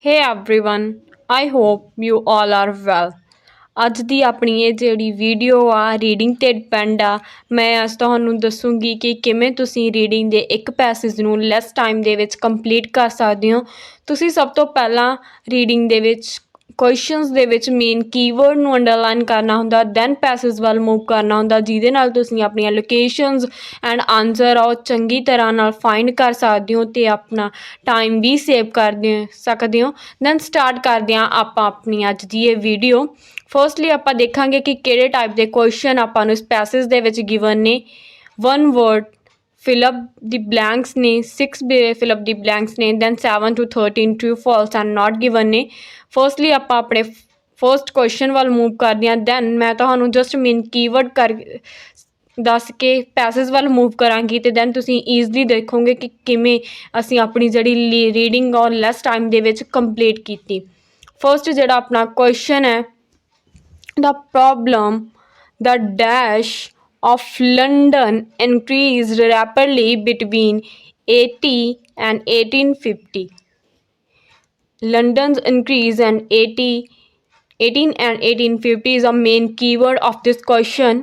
Hey everyone, I hope you all are well. ਅੱਜ ਦੀ ਆਪਣੀ ਇਹ ਜਿਹੜੀ ਵੀਡੀਓ ਆ ਰੀਡਿੰਗ ਤੇ ਡਿਪੈਂਡ ਆ। ਮੈਂ ਅੱਜ ਤੁਹਾਨੂੰ ਦੱਸੂਗੀ ਕਿ ਕਿਵੇਂ ਤੁਸੀਂ ਰੀਡਿੰਗ ਦੇ ਇੱਕ ਪੈਸੇਜ ਨੂੰ ਲੈਸ ਟਾਈਮ ਦੇ ਵਿੱਚ ਕੰਪਲੀਟ ਕਰ ਸਕਦੇ ਹੋ। ਤੁਸੀਂ ਸਭ ਤੋਂ ਪਹਿਲਾਂ ਰੀਡਿੰਗ ਦੇ ਵਿੱਚ ਕੁਐਸਚਨਸ ਦੇ ਵਿੱਚ ਮੇਨ ਕੀਵਰਡ ਨੂੰ ਅੰਡਰਲਾਈਨ ਕਰਨਾ ਹੁੰਦਾ, ਦੈਨ ਪੈਸੇਜ ਵੱਲ ਮੂਵ ਕਰਨਾ ਹੁੰਦਾ, ਜਿਹਦੇ ਨਾਲ ਤੁਸੀਂ ਆਪਣੀਆਂ ਲੋਕੇਸ਼ਨਸ ਐਂਡ ਆਨਸਰ ਆ ਉਹ ਚੰਗੀ ਤਰ੍ਹਾਂ ਨਾਲ ਫਾਈਂਡ ਕਰ ਸਕਦੇ ਹੋ ਅਤੇ ਆਪਣਾ ਟਾਈਮ ਵੀ ਸੇਵ ਸਕਦੇ ਹੋ। ਦੈਨ ਸਟਾਰਟ ਕਰਦੇ ਹਾਂ ਆਪਾਂ ਆਪਣੀ ਅੱਜ ਦੀ ਇਹ ਵੀਡੀਓ। ਫਰਸਟਲੀ ਆਪਾਂ ਦੇਖਾਂਗੇ ਕਿ ਕਿਹੜੇ ਟਾਈਪ ਦੇ ਕੁਐਸਚਨ ਆਪਾਂ ਨੂੰ ਇਸ ਪੈਸੇਜ ਦੇ ਵਿੱਚ ਗਿਵਨ ਨੇ। 1 word fill up the blanks ਨੇ, 6 fill up the blanks ਨੇ, then 7 to 13 true false and not given ਨੇ। ਫਰਸਟਲੀ ਆਪਾਂ ਆਪਣੇ ਫਰਸਟ ਕੁਐਸਚਨ ਵੱਲ ਮੂਵ ਕਰਦੇ ਹਾਂ, ਦੈਨ ਮੈਂ ਤੁਹਾਨੂੰ ਜਸਟ ਮੇਨ ਕੀਵਰਡ ਦੱਸ ਕੇ ਪੈਸੇਜ ਵੱਲ ਮੂਵ ਕਰਾਂਗੀ ਅਤੇ ਦੈਨ ਤੁਸੀਂ ਈਜ਼ਲੀ ਦੇਖੋਗੇ ਕਿ ਕਿਵੇਂ ਅਸੀਂ ਆਪਣੀ ਜਿਹੜੀ ਰੀਡਿੰਗ ਔਰ ਲੈਸ ਟਾਈਮ ਦੇ ਵਿੱਚ ਕੰਪਲੀਟ ਕੀਤੀ। ਫਰਸਟ ਜਿਹੜਾ ਆਪਣਾ ਕੁਐਸਚਨ ਹੈ, the problem, the dash of London increased rapidly between 80 and 1850. London's increase and 18 and 1850 is a main keyword of this question.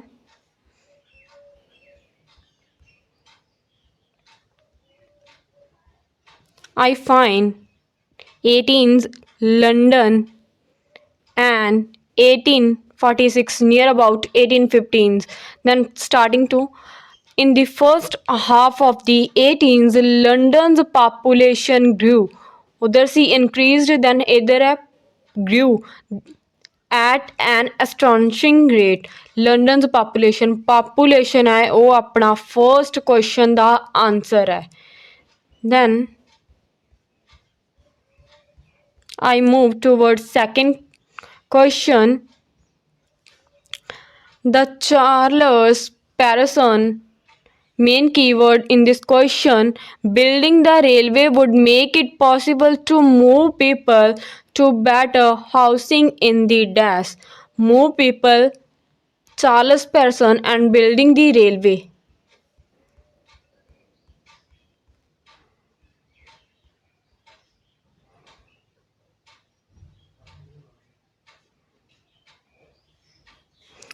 I find 18's London and 1846 near about 1815s. Then starting to in the first half of the 18s, London's population grew. उधर सी increased, then इधर है grew at an astonishing rate. London's population है वो अपना first question दा answer है. Then I move towards second question. The Charles Pearson main keyword in this question, building the railway would make it possible to move people to better housing in the dash. Move people, Charles Pearson, and building the railway.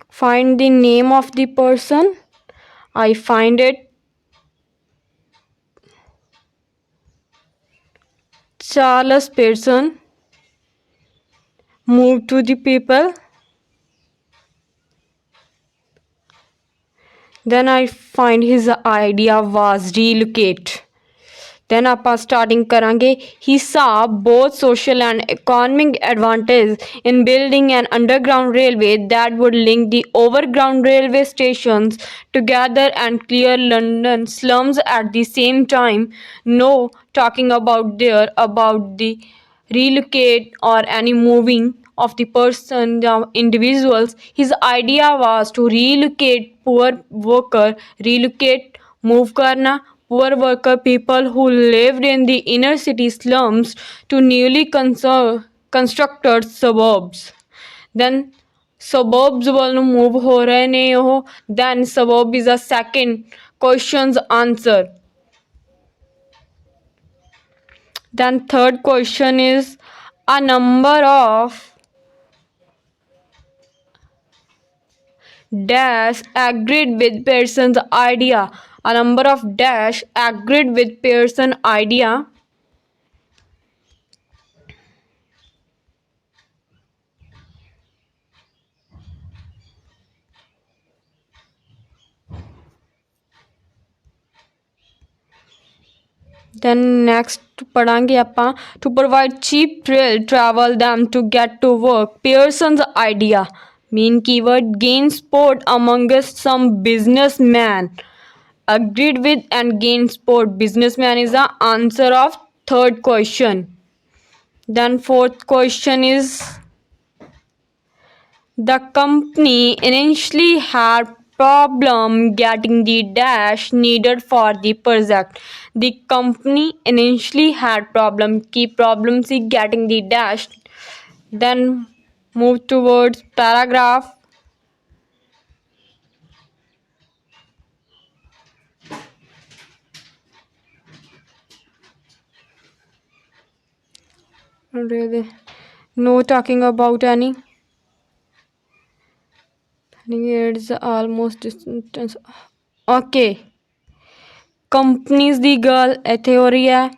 Find the name of the person. I find it Charles Pearson. Move to the people. Then I find his idea was relocate. Then ਆਪਾਂ starting ਕਰਾਂਗੇ, he saw both social and economic advantage in building an underground railway that would link the overground railway stations together and clear London slums at the same time. No talking about the relocate or any moving of the person, the individuals. His idea was to relocate poor worker, relocate move karna poor worker people who lived in the inner city slums to newly constructed suburbs. Then suburbs ਵੱਲ ਨੂੰ move ਹੋ ਰਹੇ ਨੇ ਉਹ। then suburb is a second question's answer. Then third question is a number of dash agreed with Pearson's idea. A number of dash agreed with Pearson's idea. Then next पढ़ांगे ਆਪਾਂ to provide cheap rail travel them to get to work. Pearson's idea. Main keyword gain support amongst some businessmen. Agreed with and gain support. Businessman is the answer of third question. Then fourth question is the company initially had problem getting the dash needed for the project. The company initially had problem see getting the dash. Then move towards paragraph. Really, no talking about any. It's almost distance. Okay, companies दी गल इत्थे हो रही है,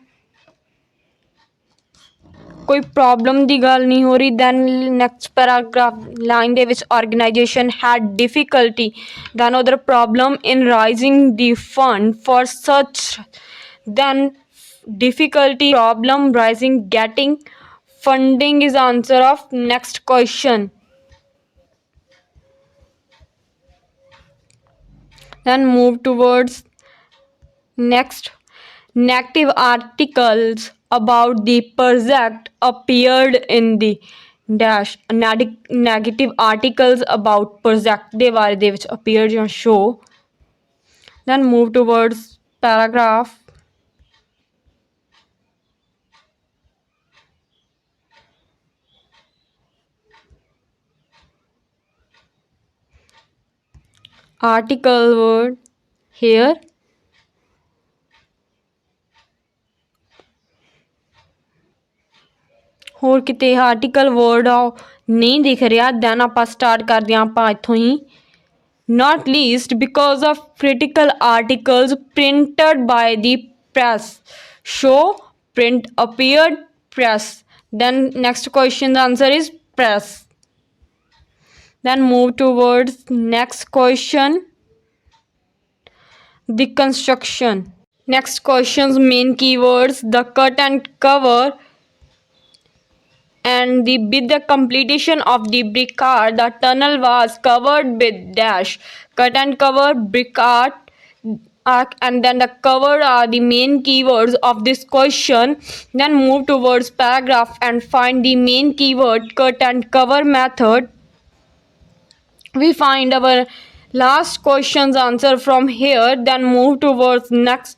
कोई problem दी गल नहीं हो रही। दैन नैक्सट पैराग्राफ लाइन दे विच ऑर्गेनाइजेशन हैड डिफिकल्टी, दैन उधर problem in rising the fund for such, then difficulty problem rising getting funding is answer of next question. Then move towards next. Negative articles about the project appeared in the dash. Negative articles about project ਦੇ ਬਾਰੇ ਦੇ ਵਿੱਚ appeared ਜਾਂ show. Then move towards paragraph. Article word here. ਹੋਰ ਕਿਤੇ article word ਆ ਨਹੀਂ ਦਿਖ ਰਿਹਾ। ਦੈਨ ਆਪਾਂ ਸਟਾਰਟ ਕਰਦੇ ਹਾਂ ਆਪਾਂ ਇੱਥੋਂ ਹੀ। not least because of critical articles printed by the press. Show print appeared press. Then next question, the answer is press. Then move towards next question, the construction. Next question's main keywords, the cut and cover, and with the completion of the brick art, the tunnel was covered with dash. Cut and cover, brick art, and then the cover are the main keywords of this question. Then move towards paragraph and find the main keyword cut and cover method. We find our last question's answer from here. Then move towards next.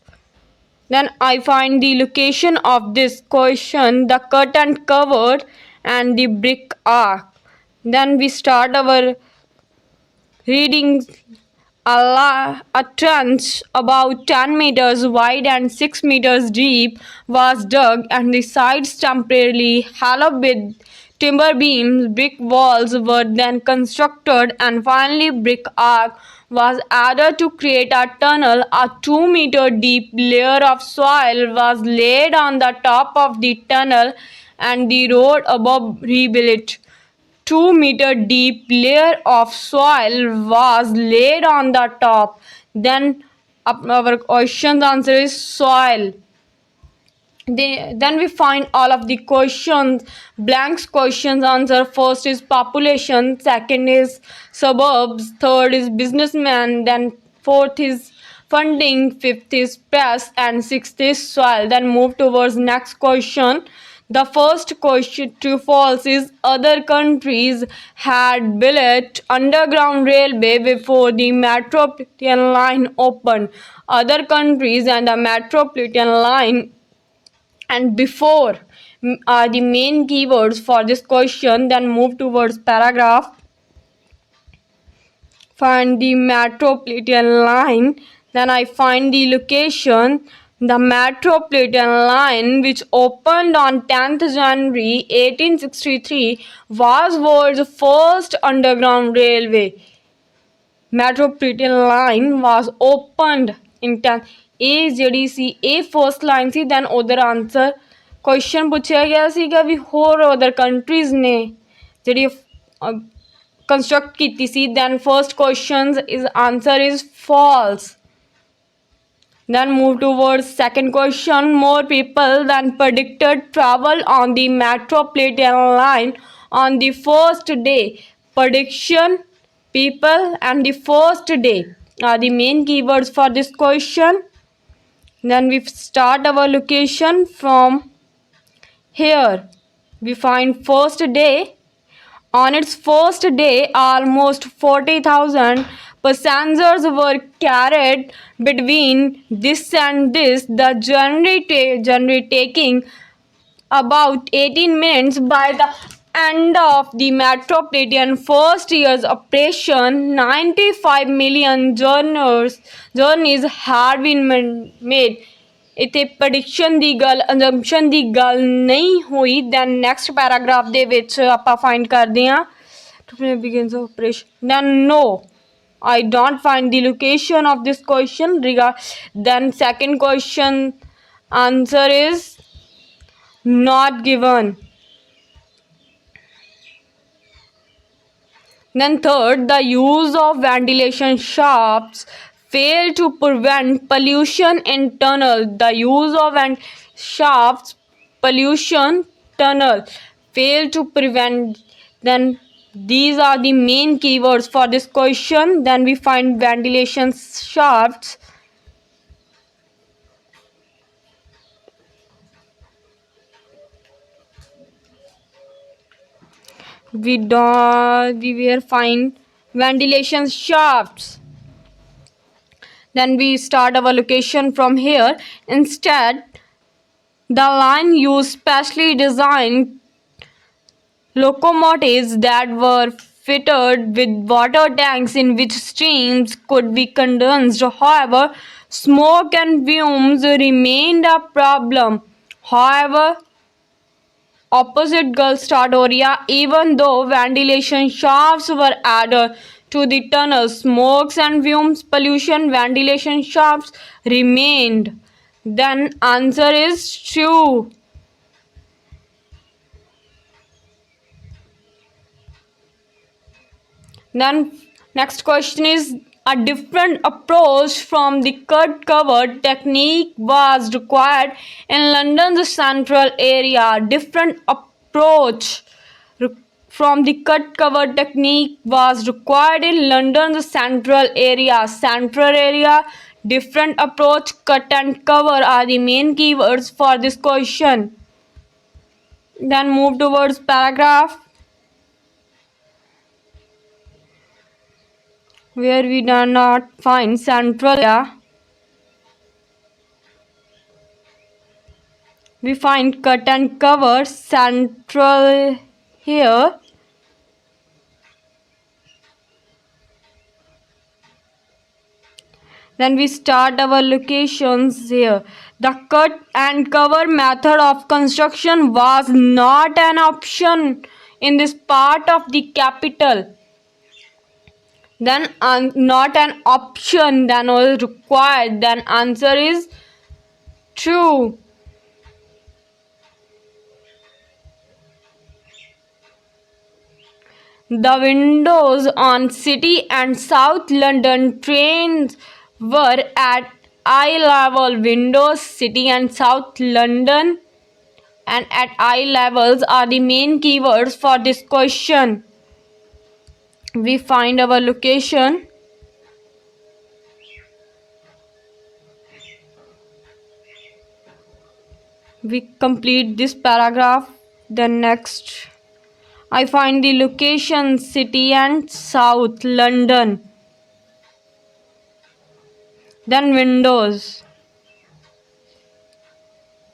Then I find the location of this question, the cut and cover, and the brick arc. Then we start our reading. A trench about 10 meters wide and 6 meters deep was dug, and the sides temporarily hollowed with timber beams. Brick walls were then constructed, and finally brick arc was added to create a tunnel. A 2-meter deep layer of soil was laid on the top of the tunnel, and the road above rebuilt. 2-meter deep layer of soil was laid on the top. Then our question's answer is soil. Then we find all of the questions, blanks questions answer. First is population, second is suburbs, third is businessman, then fourth is funding, fifth is press, and sixth is soil. Then move towards next question. The first question, true false, is other countries had built underground railway before the metropolitan line opened. Other countries and the metropolitan line and before are the main keywords for this question. Then move towards paragraph. Find the metropolitan line. Then I find the location. The metropolitan line, which opened on 10th January 1863, was world's first underground railway. Metropolitan line was opened in 10th. ਇਹ ਜਿਹੜੀ ਸੀ ਇਹ first line ਸੀ। Then ਉਧਰ answer question ਪੁੱਛਿਆ ਗਿਆ ਸੀਗਾ ਵੀ ਹੋਰ other countries ਨੇ ਜਿਹੜੀ ਕੰਸਟਰਕਟ ਕੀਤੀ ਸੀ। Then first question is answer is false. Then move towards second question. More people than predicted travel on the metropolitan line on the first day. Prediction, people, and the first day are the main keywords for this question. Then we start our location from here. We find first day. On its first day, almost 40,000 passengers were carried between this and this, the journey taking about 18 minutes. By the end of the metropolitan first year's operation, 95 million journeys had been made. ਇੱਥੇ prediction ਦੀ ਗੱਲ, ਅਜੰਪਸ਼ਨ ਦੀ ਗੱਲ ਨਹੀਂ ਹੋਈ। Then next paragraph ਦੇ ਵਿੱਚ ਆਪਾਂ find ਕਰਦੇ ਹਾਂ begins operation then no I don't find the location of this question then second question answer is not given. Then third, the use of ventilation shafts fail to prevent pollution in tunnel. The use of shafts pollution tunnel fail to prevent. Then these are the main keywords for this question. Then we find ventilation shafts. We will find ventilation shafts. Then we start our location from here. Instead, the line used specially designed locomotives that were fitted with water tanks in which streams could be condensed. However, smoke and fumes remained a problem. However, opposite Gulf Stadoria, even though ventilation shafts were added to the tunnel, smokes and fumes pollution, ventilation shafts remained. Then answer is true. Then next question is, a different approach from the cut cover technique was required in London's central area. Different approach from the cut cover technique was required in London's central area. Central area, different approach, cut and cover are the main keywords for this question. Then move towards paragraph, where we do not find central area. We find cut and cover central here. Then we start our locations here. The cut and cover method of construction was not an option in this part of the capital. Then not an option, then was required. Then answer is true. The windows on City and South London trains were at eye level. Windows, City and South London and at eye levels are the main keywords for this question. We find our location. We complete this paragraph. Then next, I find the location City and South London. Then windows.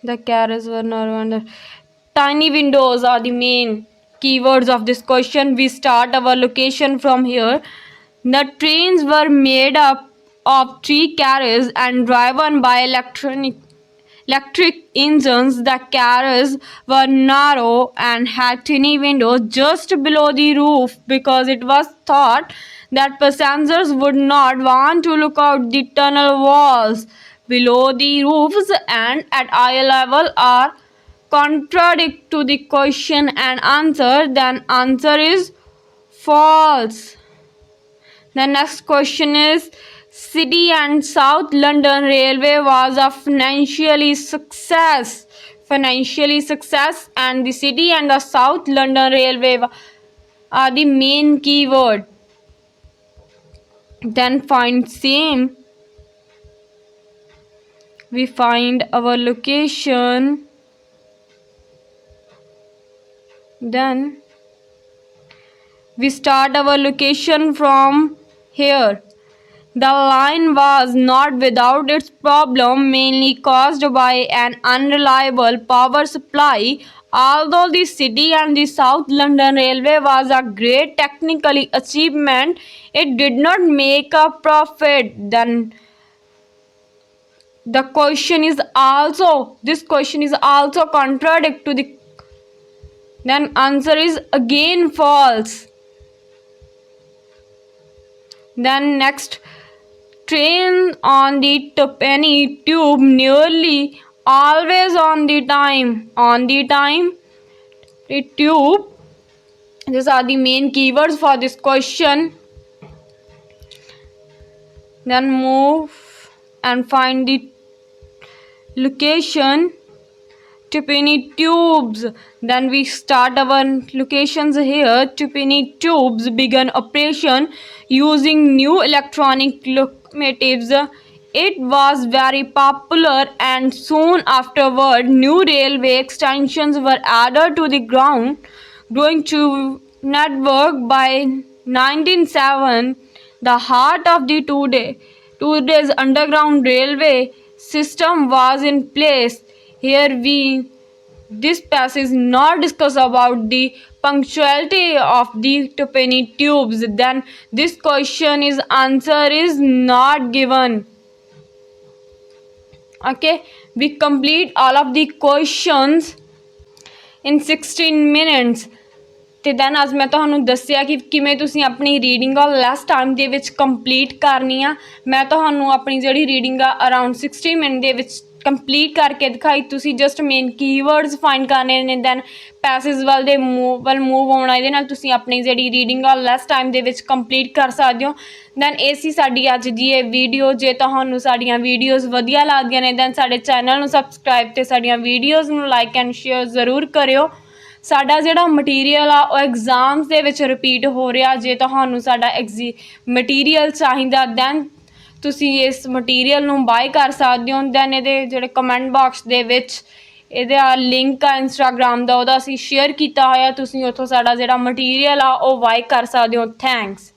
The carriages were not under. Tiny windows are the main keywords of this question. We start our location from here. The trains were made up of 3 carriages and driven by electric engines. The carriages were narrow and had tiny windows just below the roof because it was thought that passengers would not want to look out the tunnel walls below the roofs and at eye level are contradict to the question and answer. Then answer is false. The next question is, City and South London Railway was a financial success, and the City and the South London Railway are the main keyword. Then find same. We find our location. Then we start our location from here. The line was not without its problem, mainly caused by an unreliable power supply. Although the City and the South London Railway was a great technical achievement, it did not make a profit. Then The question is also, this question is also contradict to the, then answer is again false. Then next, train on the tuppenny tube nearly always on the time. On the time, the tube. These are the main keywords for this question. Then move and find the location. Tuppenny tubes. Then we start our locations here. Tuppenny tubes began operation using new electronic locomotives. It was very popular, and soon afterward new railway extensions were added to the ground going to network. By 1907, the heart of the today's underground railway system was in place. Here we this passage not discuss about the punctuality of the tuppenny tubes. Then this question is answer is not given. Okay, we complete all of the questions in 16 minutes. ਤੇ then ਅੱਜ ਮੈਂ ਤੁਹਾਨੂੰ ਦੱਸਿਆ ਕਿ ਕਿਵੇਂ ਤੁਸੀਂ ਆਪਣੀ reading ਆ ਲੈਸ ਟਾਈਮ ਦੇ ਵਿੱਚ ਕੰਪਲੀਟ ਕਰਨੀ ਆ। ਮੈਂ ਤੁਹਾਨੂੰ ਆਪਣੀ ਜਿਹੜੀ ਰੀਡਿੰਗ ਆ ਅਰਾਊਂਡ 60 ਮਿੰਟ ਦੇ ਵਿੱਚ ਕੰਪਲੀਟ ਕਰਕੇ ਦਿਖਾਈ। ਤੁਸੀਂ ਜਸਟ ਮੇਨ ਕੀਵਰਡਸ ਫਾਈਂਡ ਕਰਨੇ ਨੇ, ਦੈਨ ਪੈਸੇਜ ਵੱਲ ਮੂਵ ਆਉਣਾ। ਇਹਦੇ ਨਾਲ ਤੁਸੀਂ ਆਪਣੀ ਜਿਹੜੀ ਰੀਡਿੰਗ ਆ ਲੈਸ ਟਾਈਮ ਦੇ ਵਿੱਚ ਕੰਪਲੀਟ ਕਰ ਸਕਦੇ ਹੋ। ਦੈਨ ਇਹ ਸੀ ਸਾਡੀ ਅੱਜ ਦੀ ਇਹ ਵੀਡੀਓ। ਜੇ ਤੁਹਾਨੂੰ ਸਾਡੀਆਂ ਵੀਡੀਓਜ਼ ਵਧੀਆ ਲੱਗਦੀਆਂ ਨੇ ਦੈਨ ਸਾਡੇ ਚੈਨਲ ਨੂੰ ਸਬਸਕ੍ਰਾਈਬ ਅਤੇ ਸਾਡੀਆਂ ਵੀਡੀਓਜ਼ ਨੂੰ ਲਾਈਕ ਐਂਡ ਸ਼ੇਅਰ ਜ਼ਰੂਰ ਕਰਿਓ। ਸਾਡਾ ਜਿਹੜਾ ਮਟੀਰੀਅਲ ਆ ਉਹ ਐਗਜ਼ਾਮਸ ਦੇ ਵਿੱਚ ਰਿਪੀਟ ਹੋ ਰਿਹਾ। ਜੇ ਤੁਹਾਨੂੰ ਸਾਡਾ ਮਟੀਰੀਅਲ ਚਾਹੀਦਾ ਦੈਨ ਤੁਸੀਂ ਇਸ ਮਟੀਰੀਅਲ ਨੂੰ ਬਾਏ ਕਰ ਸਕਦੇ ਹੋ। ਦੈਨ ਇਹਦੇ ਜਿਹੜੇ ਕਮੈਂਟ ਬਾਕਸ ਦੇ ਵਿੱਚ ਇਹਦਾ ਲਿੰਕ ਆ ਇੰਸਟਾਗ੍ਰਾਮ ਦਾ, ਉਹਦਾ ਅਸੀਂ ਸ਼ੇਅਰ ਕੀਤਾ ਹੋਇਆ। ਤੁਸੀਂ ਉੱਥੋਂ ਸਾਡਾ ਜਿਹੜਾ ਮਟੀਰੀਅਲ ਆ ਉਹ ਬਾਏ ਕਰ ਸਕਦੇ ਹੋ। ਥੈਂਕਸ।